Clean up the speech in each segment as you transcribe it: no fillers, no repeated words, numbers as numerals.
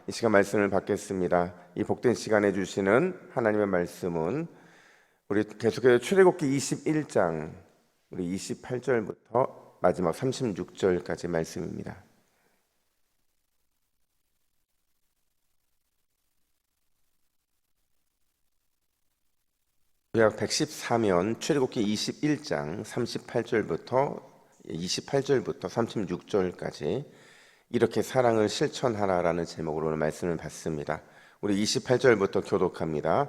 이 시간 말씀을 받겠습니다. 이 복된 시간에 주시는 하나님의 말씀은 우리 계속해서 출애굽기 21장 우리 28절부터 마지막 36절까지 말씀입니다. 구약 114면 출애굽기 21장 38절부터 36절까지 이렇게 사랑을 실천하라라는 제목으로 오늘 말씀을 받습니다. 우리 28절부터 교독합니다.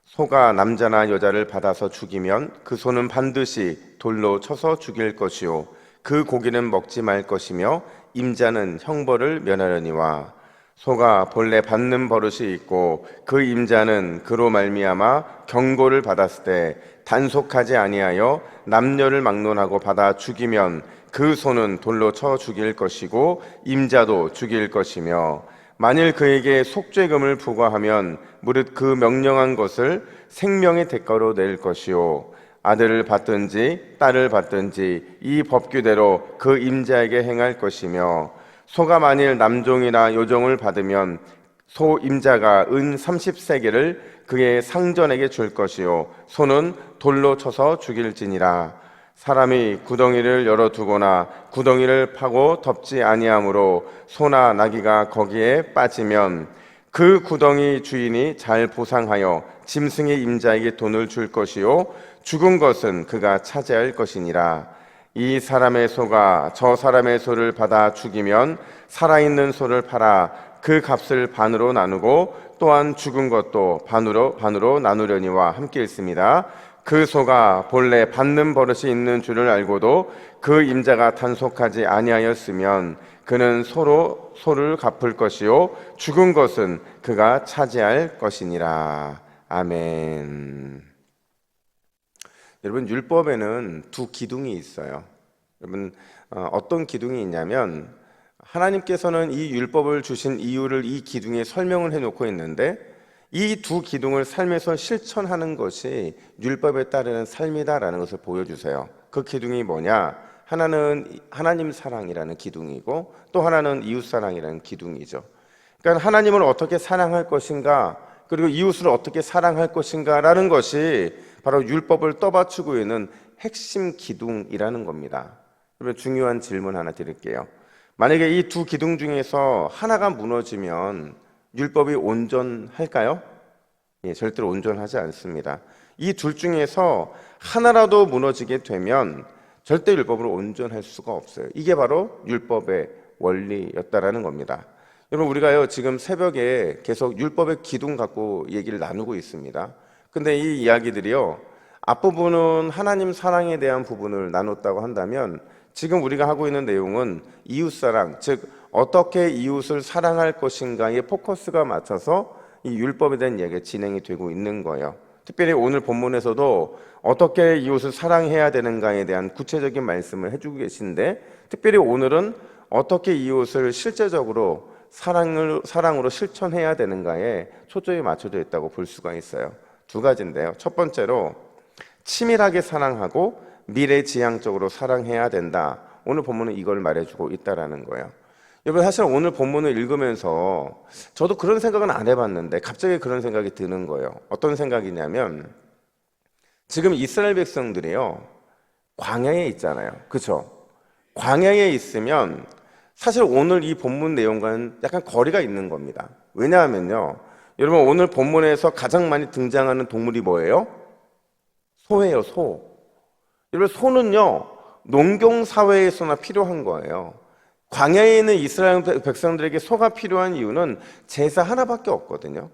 소가 남자나 여자를 받아서 죽이면 그 소는 반드시 돌로 쳐서 죽일 것이요 그 고기는 먹지 말 것이며 임자는 형벌을 면하려니와 소가 본래 받는 버릇이 있고 그 임자는 그로 말미암아 경고를 받았을 때 단속하지 아니하여 남녀를 막론하고 받아 죽이면 그 소는 돌로 쳐 죽일 것이고 임자도 죽일 것이며 만일 그에게 속죄금을 부과하면 무릇 그 명령한 것을 생명의 대가로 낼 것이요 아들을 받든지 딸을 받든지 이 법규대로 그 임자에게 행할 것이며 소가 만일 남종이나 여종을 받으면 소 임자가 은 30세겔을 그의 상전에게 줄 것이요 소는 돌로 쳐서 죽일지니라. 사람이 구덩이를 열어두거나 구덩이를 파고 덮지 아니하므로 소나 나귀가 거기에 빠지면 그 구덩이 주인이 잘 보상하여 짐승의 임자에게 돈을 줄 것이요 죽은 것은 그가 차지할 것이니라. 이 사람의 소가 저 사람의 소를 받아 죽이면 살아있는 소를 팔아 그 값을 반으로 나누고 또한 죽은 것도 반으로 나누려니와 함께 있습니다. 그 소가 본래 받는 버릇이 있는 줄을 알고도 그 임자가 단속하지 아니하였으면 그는 소를 갚을 것이요 죽은 것은 그가 차지할 것이니라. 아멘. 여러분, 율법에는 두 기둥이 있어요. 여러분, 어떤 기둥이 있냐면 하나님께서는 이 율법을 주신 이유를 이 기둥에 설명을 해놓고 있는데 이 두 기둥을 삶에서 실천하는 것이 율법에 따르는 삶이다라는 것을 보여주세요. 그 기둥이 뭐냐? 하나는 하나님 사랑이라는 기둥이고 또 하나는 이웃 사랑이라는 기둥이죠. 그러니까 하나님을 어떻게 사랑할 것인가 그리고 이웃을 어떻게 사랑할 것인가라는 것이 바로 율법을 떠받치고 있는 핵심 기둥이라는 겁니다. 그러면 중요한 질문 하나 드릴게요. 만약에 이 두 기둥 중에서 하나가 무너지면 율법이 온전할까요? 예, 절대로 온전하지 않습니다. 이 둘 중에서 하나라도 무너지게 되면 절대 율법을 온전할 수가 없어요. 이게 바로 율법의 원리였다라는 겁니다. 여러분, 우리가요 지금 새벽에 계속 율법의 기둥 갖고 얘기를 나누고 있습니다. 근데 이 이야기들이요 앞부분은 하나님 사랑에 대한 부분을 나눴다고 한다면 지금 우리가 하고 있는 내용은 이웃사랑, 즉 어떻게 이웃을 사랑할 것인가에 포커스가 맞춰서 이 율법에 대한 이야기가 진행이 되고 있는 거예요. 특별히 오늘 본문에서도 어떻게 이웃을 사랑해야 되는가에 대한 구체적인 말씀을 해주고 계신데 특별히 오늘은 어떻게 이웃을 실제적으로 사랑으로 실천해야 되는가에 초점이 맞춰져 있다고 볼 수가 있어요. 두 가지인데요. 첫 번째로 치밀하게 사랑하고 미래지향적으로 사랑해야 된다. 오늘 본문은 이걸 말해주고 있다라는 거예요. 여러분, 사실 오늘 본문을 읽으면서 저도 그런 생각은 안 해봤는데 갑자기 그런 생각이 드는 거예요. 어떤 생각이냐면 지금 이스라엘 백성들이요 광야에 있잖아요. 그렇죠? 광야에 있으면 사실 오늘 이 본문 내용과는 약간 거리가 있는 겁니다. 왜냐하면요 여러분, 오늘 본문에서 가장 많이 등장하는 동물이 뭐예요? 소예요. 소. 여러분, 소는요 농경사회에서나 필요한 거예요. 광야에 있는 이스라엘 백성들에게 소가 필요한 이유는 제사 하나밖에 없거든요.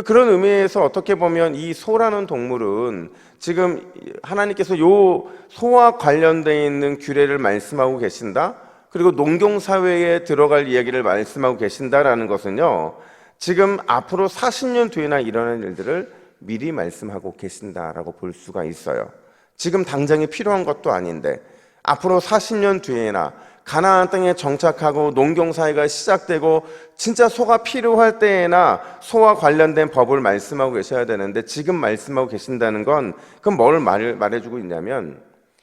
그런 의미에서 어떻게 보면 이 소라는 동물은 지금 하나님께서 요 소와 관련되어 있는 규례를 말씀하고 계신다. 그리고 농경사회에 들어갈 이야기를 말씀하고 계신다라는 것은요 지금 앞으로 40년 뒤에나 일어날 일들을 미리 말씀하고 계신다라고 볼 수가 있어요. 지금 당장에 필요한 것도 아닌데 앞으로 40년 뒤에나 가나안 땅에 정착하고 농경사회가 시작되고 진짜 소가 필요할 때에나 소와 관련된 법을 말씀하고 계셔야 되는데 지금 말씀하고 계신다는 건 그럼 뭘 말해주고 있냐면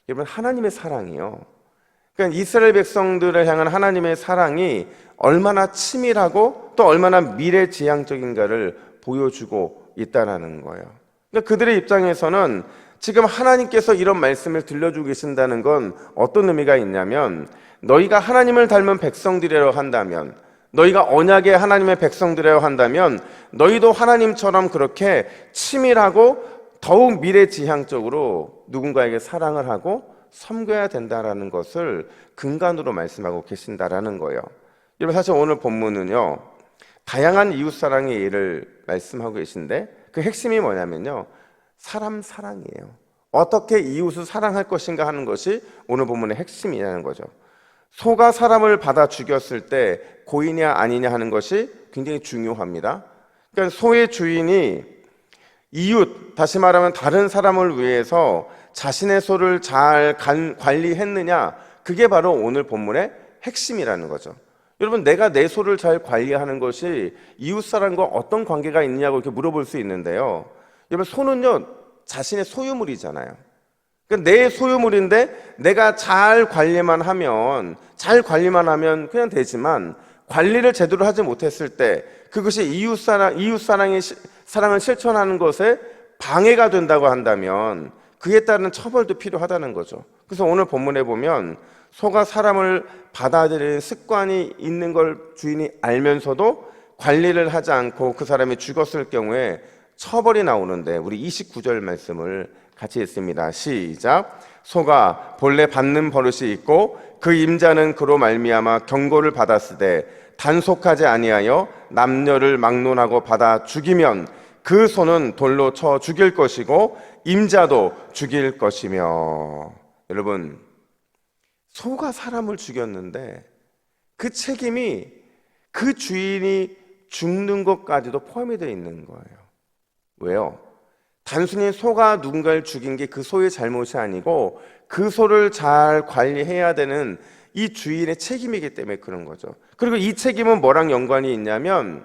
여러분 하나님의 사랑이요. 그러니까 이스라엘 백성들을 향한 하나님의 사랑이 얼마나 치밀하고 또 얼마나 미래지향적인가를 보여주고 있다라는 거예요. 그러니까 그들의 입장에서는 지금 하나님께서 이런 말씀을 들려주고 계신다는 건 어떤 의미가 있냐면, 너희가 하나님을 닮은 백성들이라고 한다면, 너희가 언약의 하나님의 백성들이라고 한다면 너희도 하나님처럼 그렇게 치밀하고 더욱 미래지향적으로 누군가에게 사랑을 하고 섬겨야 된다라는 것을 근간으로 말씀하고 계신다라는 거예요. 여러분, 사실 오늘 본문은요, 다양한 이웃사랑의 예를 말씀하고 계신데 그 핵심이 뭐냐면요, 사람 사랑이에요. 어떻게 이웃을 사랑할 것인가 하는 것이 오늘 본문의 핵심이라는 거죠. 소가 사람을 받아 죽였을 때 고의냐 아니냐 하는 것이 굉장히 중요합니다. 그러니까 소의 주인이 이웃, 다시 말하면 다른 사람을 위해서 자신의 소를 잘 관리했느냐, 그게 바로 오늘 본문의 핵심이라는 거죠. 여러분, 내가 내 소를 잘 관리하는 것이 이웃사람과 어떤 관계가 있느냐고 이렇게 물어볼 수 있는데요, 여러분, 소는요 자신의 소유물이잖아요. 그러니까 내 소유물인데 내가 잘 관리만 하면 그냥 되지만, 관리를 제대로 하지 못했을 때 그것이 이웃사랑의 사랑을 실천하는 것에 방해가 된다고 한다면 그에 따른 처벌도 필요하다는 거죠. 그래서 오늘 본문에 보면 소가 사람을 받아들이는 습관이 있는 걸 주인이 알면서도 관리를 하지 않고 그 사람이 죽었을 경우에 처벌이 나오는데, 우리 29절 말씀을 같이 읽습니다. 시작. 소가 본래 받는 버릇이 있고 그 임자는 그로 말미암아 경고를 받았으되 단속하지 아니하여 남녀를 막론하고 받아 죽이면 그 소는 돌로 쳐 죽일 것이고 임자도 죽일 것이며. 여러분, 소가 사람을 죽였는데 그 책임이 그 주인이 죽는 것까지도 포함이 되어 있는 거예요. 왜요? 단순히 소가 누군가를 죽인 게 그 소의 잘못이 아니고 그 소를 잘 관리해야 되는 이 주인의 책임이기 때문에 그런 거죠. 그리고 이 책임은 뭐랑 연관이 있냐면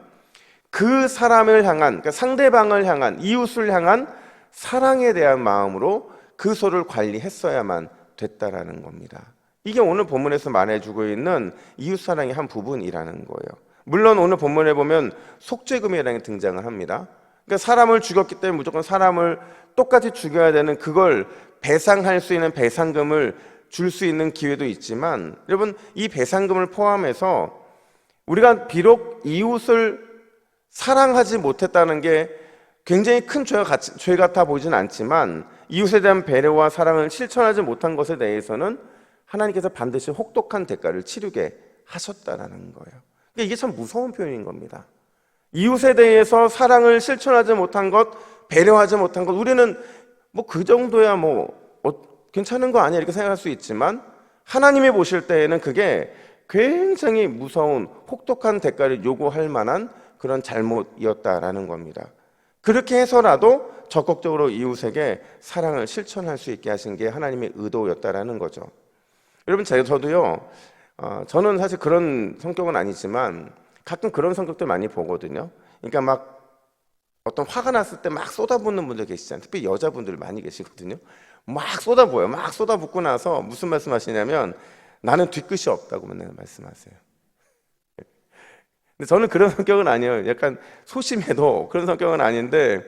그 사람을 향한, 그러니까 상대방을 향한, 이웃을 향한 사랑에 대한 마음으로 그 소를 관리했어야만 됐다라는 겁니다. 이게 오늘 본문에서 말해주고 있는 이웃사랑의 한 부분이라는 거예요. 물론 오늘 본문에 보면 속죄금이라는 게 등장을 합니다. 그러니까 사람을 죽였기 때문에 무조건 사람을 똑같이 죽여야 되는, 그걸 배상할 수 있는 배상금을 줄 수 있는 기회도 있지만, 여러분, 이 배상금을 포함해서 우리가 비록 이웃을 사랑하지 못했다는 게 굉장히 큰 죄 같아 보이진 않지만, 이웃에 대한 배려와 사랑을 실천하지 못한 것에 대해서는 하나님께서 반드시 혹독한 대가를 치르게 하셨다라는 거예요. 그러니까 이게 참 무서운 표현인 겁니다. 이웃에 대해서 사랑을 실천하지 못한 것, 배려하지 못한 것, 우리는 뭐 그 정도야 괜찮은 거 아니야 이렇게 생각할 수 있지만, 하나님이 보실 때에는 그게 굉장히 무서운 혹독한 대가를 요구할 만한 그런 잘못이었다라는 겁니다. 그렇게 해서라도 적극적으로 이웃에게 사랑을 실천할 수 있게 하신 게 하나님의 의도였다라는 거죠. 여러분, 저도요, 저는 사실 그런 성격은 아니지만 가끔 그런 성격들 많이 보거든요. 그러니까 막 어떤 화가 났을 때 막 쏟아붓는 분들 계시잖아요. 특히 여자분들 많이 계시거든요. 막 쏟아부어요. 막 쏟아붓고 나서 무슨 말씀하시냐면 나는 뒤끝이 없다고 맨날 말씀하세요. 근데 저는 그런 성격은 아니에요. 약간 소심해도 그런 성격은 아닌데,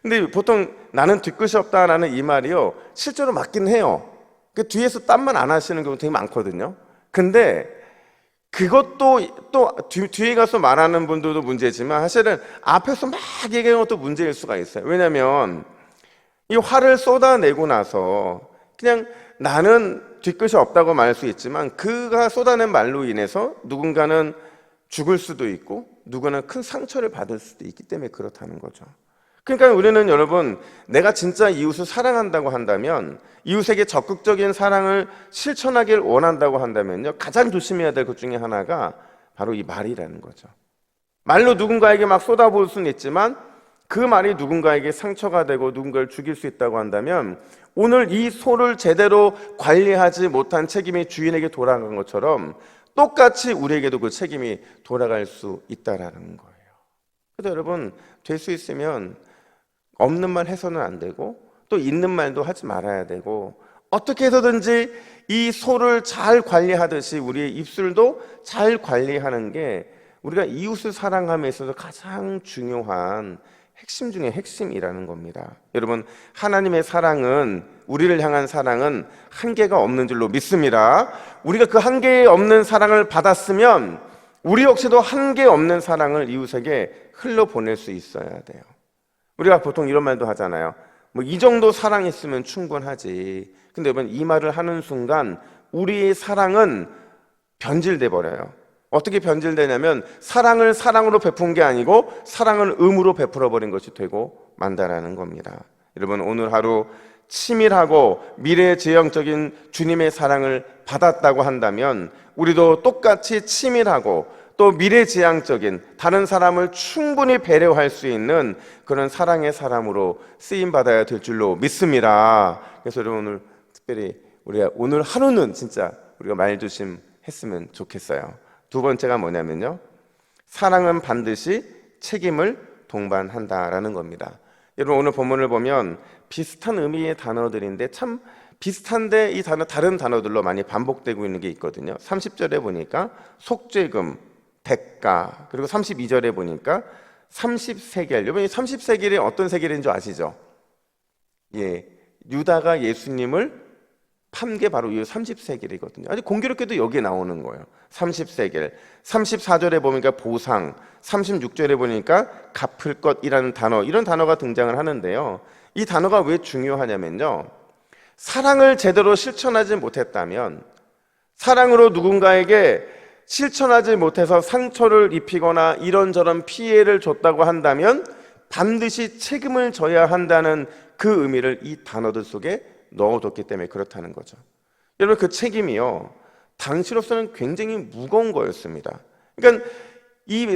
근데 보통 나는 뒤끝이 없다라는 이 말이요, 실제로 맞긴 해요. 그 뒤에서 딴 말 안 하시는 경우 되게 많거든요. 근데 그것도 또 뒤에 가서 말하는 분들도 문제지만 사실은 앞에서 막 얘기하는 것도 문제일 수가 있어요. 왜냐하면 이 화를 쏟아내고 나서 그냥 나는 뒤끝이 없다고 말할 수 있지만, 그가 쏟아낸 말로 인해서 누군가는 죽을 수도 있고 누구는 큰 상처를 받을 수도 있기 때문에 그렇다는 거죠. 그러니까 우리는, 여러분, 내가 진짜 이웃을 사랑한다고 한다면, 이웃에게 적극적인 사랑을 실천하길 원한다고 한다면요, 가장 조심해야 될 것 중에 하나가 바로 이 말이라는 거죠. 말로 누군가에게 막 쏟아부을 수는 있지만 그 말이 누군가에게 상처가 되고 누군가를 죽일 수 있다고 한다면, 오늘 이 소를 제대로 관리하지 못한 책임이 주인에게 돌아간 것처럼 똑같이 우리에게도 그 책임이 돌아갈 수 있다라는 거예요. 그래서 여러분, 될 수 있으면 없는 말 해서는 안 되고 또 있는 말도 하지 말아야 되고, 어떻게 해서든지 이 소를 잘 관리하듯이 우리의 입술도 잘 관리하는 게 우리가 이웃을 사랑함에 있어서 가장 중요한 핵심 중에 핵심이라는 겁니다. 여러분, 하나님의 사랑은, 우리를 향한 사랑은 한계가 없는 줄로 믿습니다. 우리가 그 한계 없는 사랑을 받았으면 우리 역시도 한계 없는 사랑을 이웃에게 흘려보낼 수 있어야 돼요. 우리가 보통 이런 말도 하잖아요. 뭐 이 정도 사랑했으면 충분하지. 근데 여러분, 이 말을 하는 순간 우리의 사랑은 변질돼 버려요. 어떻게 변질되냐면 사랑을 사랑으로 베푼 게 아니고 사랑을 의무로 베풀어 버린 것이 되고 만다라는 겁니다. 여러분, 오늘 하루 치밀하고 미래지향적인 주님의 사랑을 받았다고 한다면 우리도 똑같이 치밀하고 또 미래지향적인 다른 사람을 충분히 배려할 수 있는 그런 사랑의 사람으로 쓰임받아야 될 줄로 믿습니다. 그래서 여러분, 오늘 특별히 우리가 오늘 하루는 진짜 우리가 말조심했으면 좋겠어요. 두 번째가 뭐냐면요, 사랑은 반드시 책임을 동반한다라는 겁니다. 여러분, 오늘 본문을 보면 비슷한 의미의 단어들인데 참 비슷한데 이 단어 다른 단어들로 많이 반복되고 있는 게 있거든요. 30절에 보니까 속죄금, 대가, 그리고 32절에 보니까 30세겔. 여러분, 이 30세겔이 어떤 세겔인 줄 아시죠? 예, 유다가 예수님을 판 게 바로 이 30세겔이거든요. 아주 공교롭게도 여기에 나오는 거예요. 30세겔. 34절에 보니까 보상, 36절에 보니까 갚을 것이라는 단어, 이런 단어가 등장을 하는데요. 이 단어가 왜 중요하냐면요, 사랑을 제대로 실천하지 못했다면, 사랑으로 누군가에게 실천하지 못해서 상처를 입히거나 이런저런 피해를 줬다고 한다면 반드시 책임을 져야 한다는 그 의미를 이 단어들 속에 넣어뒀기 때문에 그렇다는 거죠. 여러분, 그 책임이요, 당시로서는 굉장히 무거운 거였습니다. 그러니까 이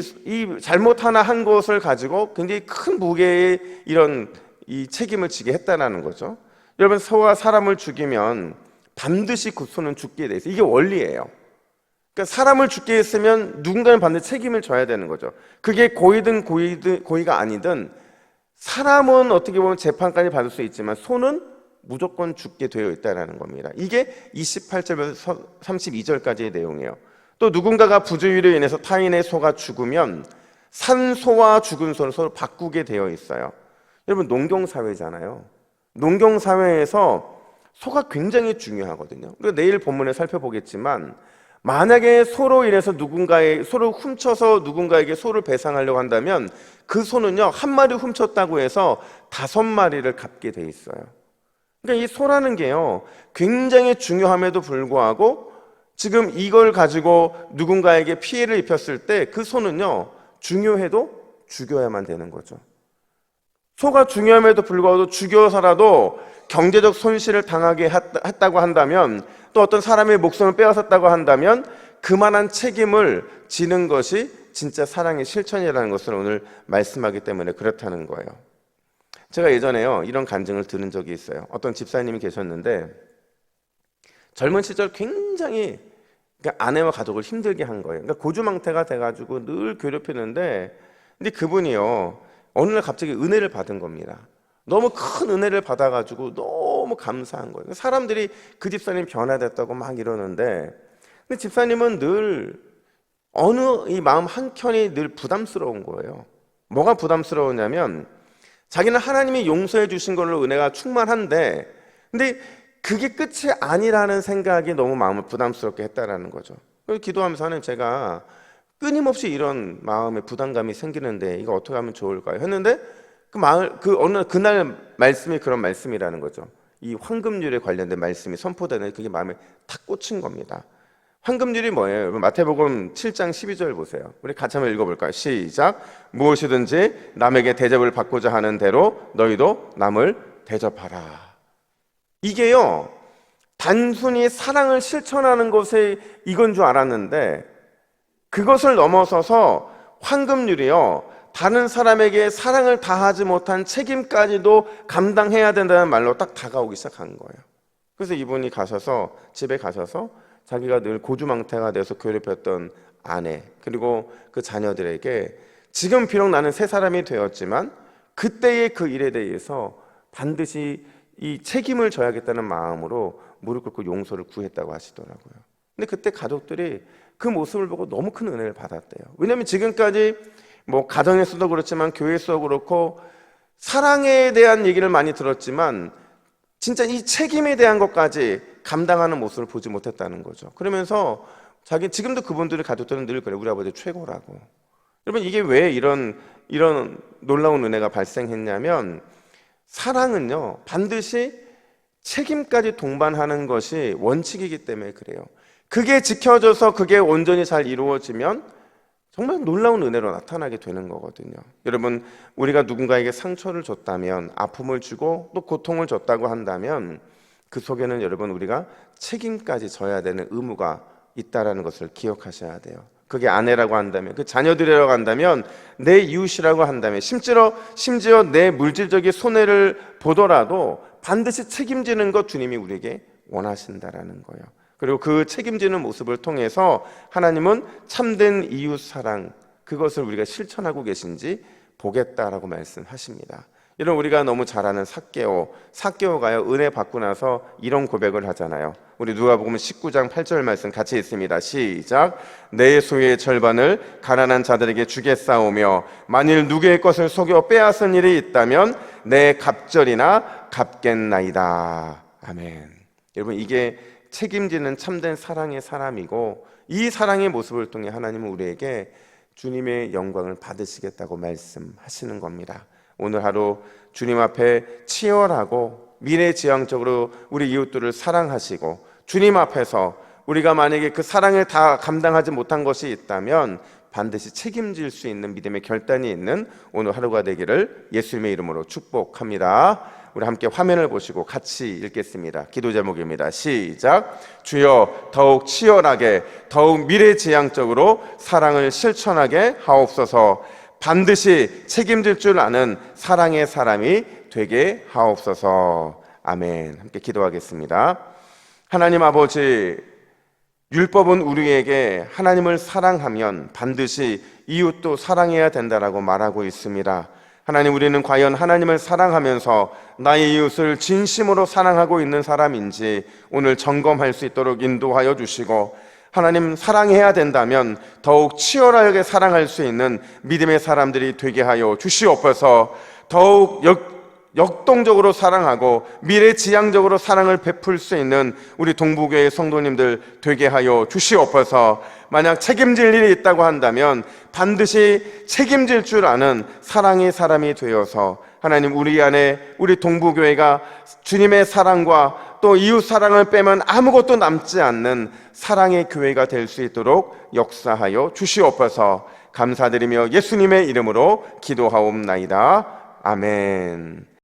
잘못 하나 한 것을 가지고 굉장히 큰 무게의 이런 이 책임을 지게 했다는 거죠. 여러분, 소가 사람을 죽이면 반드시 그 소는 죽게 돼 있어요. 이게 원리예요. 그러니까 사람을 죽게 했으면 누군가는 반드시 책임을 져야 되는 거죠. 그게 고의든 고의가 아니든 사람은 어떻게 보면 재판까지 받을 수 있지만 소는 무조건 죽게 되어 있다는 겁니다. 이게 28절에서 32절까지의 내용이에요. 또 누군가가 부주의로 인해서 타인의 소가 죽으면 산 소와 죽은 소를 서로 바꾸게 되어 있어요. 여러분, 농경사회잖아요. 농경사회에서 소가 굉장히 중요하거든요. 그리고 내일 본문에 살펴보겠지만 만약에 소로 인해서 누군가의 소를 훔쳐서 누군가에게 소를 배상하려고 한다면 그 소는요, 한 마리 훔쳤다고 해서 5마리를 갚게 돼 있어요. 그러니까 이 소라는 게요, 굉장히 중요함에도 불구하고 지금 이걸 가지고 누군가에게 피해를 입혔을 때 그 소는요, 중요해도 죽여야만 되는 거죠. 소가 중요함에도 불구하고 죽여서라도 경제적 손실을 당하게 했다고 한다면, 또 어떤 사람의 목숨을 빼앗았다고 한다면 그만한 책임을 지는 것이 진짜 사랑의 실천이라는 것을 오늘 말씀하기 때문에 그렇다는 거예요. 제가 예전에요, 이런 간증을 들은 적이 있어요. 어떤 집사님이 계셨는데 젊은 시절 굉장히 아내와 가족을 힘들게 한 거예요. 그러니까 고주망태가 돼가지고 늘 괴롭히는데, 근데 그분이요, 어느 날 갑자기 은혜를 받은 겁니다. 너무 큰 은혜를 받아가지고 너무 감사한 거예요. 사람들이 그 집사님 변화됐다고 막 이러는데, 근데 집사님은 늘 어느 이 마음 한켠이 늘 부담스러운 거예요. 뭐가 부담스러우냐면 자기는 하나님이 용서해 주신 걸로 은혜가 충만한데, 근데 그게 끝이 아니라는 생각이 너무 마음을 부담스럽게 했다라는 거죠. 그래서 기도하면서 하나님, 제가 끊임없이 이런 마음에 부담감이 생기는데 이거 어떻게 하면 좋을까요? 했는데 그날 말씀이 그런 말씀이라는 거죠. 이 황금률에 관련된 말씀이 선포되는, 그게 마음에 탁 꽂힌 겁니다. 황금률이 뭐예요? 마태복음 7장 12절 보세요. 우리 같이 한번 읽어볼까요? 시작. 무엇이든지 남에게 대접을 받고자 하는 대로 너희도 남을 대접하라. 이게요, 단순히 사랑을 실천하는 것에 이건 줄 알았는데 그것을 넘어서서 황금률이요, 다른 사람에게 사랑을 다하지 못한 책임까지도 감당해야 된다는 말로 딱 다가오기 시작한 거예요. 그래서 이분이 집에 가셔서 자기가 늘 고주망태가 돼서 괴롭혔던 아내, 그리고 그 자녀들에게 지금 비록 나는 새 사람이 되었지만 그때의 그 일에 대해서 반드시 이 책임을 져야겠다는 마음으로 무릎 꿇고 용서를 구했다고 하시더라고요. 근데 그때 가족들이 그 모습을 보고 너무 큰 은혜를 받았대요. 왜냐하면 지금까지 뭐 가정에서도 그렇지만 교회에서도 그렇고 사랑에 대한 얘기를 많이 들었지만 진짜 이 책임에 대한 것까지 감당하는 모습을 보지 못했다는 거죠. 그러면서 지금도 그분들의 가족들은 늘 그래, 우리 아버지 최고라고. 여러분, 이게 왜 이런 놀라운 은혜가 발생했냐면, 사랑은요 반드시 책임까지 동반하는 것이 원칙이기 때문에 그래요. 그게 지켜져서 그게 온전히 잘 이루어지면 정말 놀라운 은혜로 나타나게 되는 거거든요. 여러분, 우리가 누군가에게 상처를 줬다면, 아픔을 주고 또 고통을 줬다고 한다면 그 속에는 여러분 우리가 책임까지 져야 되는 의무가 있다라는 것을 기억하셔야 돼요. 그게 아내라고 한다면, 그 자녀들이라고 한다면, 내 이웃이라고 한다면, 심지어 내 물질적인 손해를 보더라도 반드시 책임지는 것 주님이 우리에게 원하신다라는 거예요. 그리고 그 책임지는 모습을 통해서 하나님은 참된 이웃 사랑, 그것을 우리가 실천하고 계신지 보겠다라고 말씀하십니다. 여러분, 우리가 너무 잘 아는 삭개오가요 은혜 받고 나서 이런 고백을 하잖아요. 우리 누가복음 19장 8절 말씀 같이 읽습니다. 시작. 내 소유의 절반을 가난한 자들에게 주겠사오며 만일 누구의 것을 속여 빼앗은 일이 있다면 내 갑절이나 갚겠나이다. 아멘. 여러분, 이게 책임지는 참된 사랑의 사람이고, 이 사랑의 모습을 통해 하나님은 우리에게 주님의 영광을 받으시겠다고 말씀하시는 겁니다. 오늘 하루 주님 앞에 치열하고 미래지향적으로 우리 이웃들을 사랑하시고, 주님 앞에서 우리가 만약에 그 사랑을 다 감당하지 못한 것이 있다면 반드시 책임질 수 있는 믿음의 결단이 있는 오늘 하루가 되기를 예수님의 이름으로 축복합니다. 우리 함께 화면을 보시고 같이 읽겠습니다. 기도 제목입니다. 시작. 주여, 더욱 치열하게, 더욱 미래지향적으로 사랑을 실천하게 하옵소서. 반드시 책임질 줄 아는 사랑의 사람이 되게 하옵소서. 아멘. 함께 기도하겠습니다. 하나님 아버지, 율법은 우리에게 하나님을 사랑하면 반드시 이웃도 사랑해야 된다라고 말하고 있습니다. 하나님, 우리는 과연 하나님을 사랑하면서 나의 이웃을 진심으로 사랑하고 있는 사람인지 오늘 점검할 수 있도록 인도하여 주시고, 하나님, 사랑해야 된다면 더욱 치열하게 사랑할 수 있는 믿음의 사람들이 되게 하여 주시옵소서. 더욱 역동적으로 사랑하고 미래지향적으로 사랑을 베풀 수 있는 우리 동부교회 성도님들 되게 하여 주시옵소서. 만약 책임질 일이 있다고 한다면 반드시 책임질 줄 아는 사랑의 사람이 되어서 하나님, 우리 안에 우리 동부교회가 주님의 사랑과 또 이웃 사랑을 빼면 아무것도 남지 않는 사랑의 교회가 될 수 있도록 역사하여 주시옵소서. 감사드리며 예수님의 이름으로 기도하옵나이다. 아멘.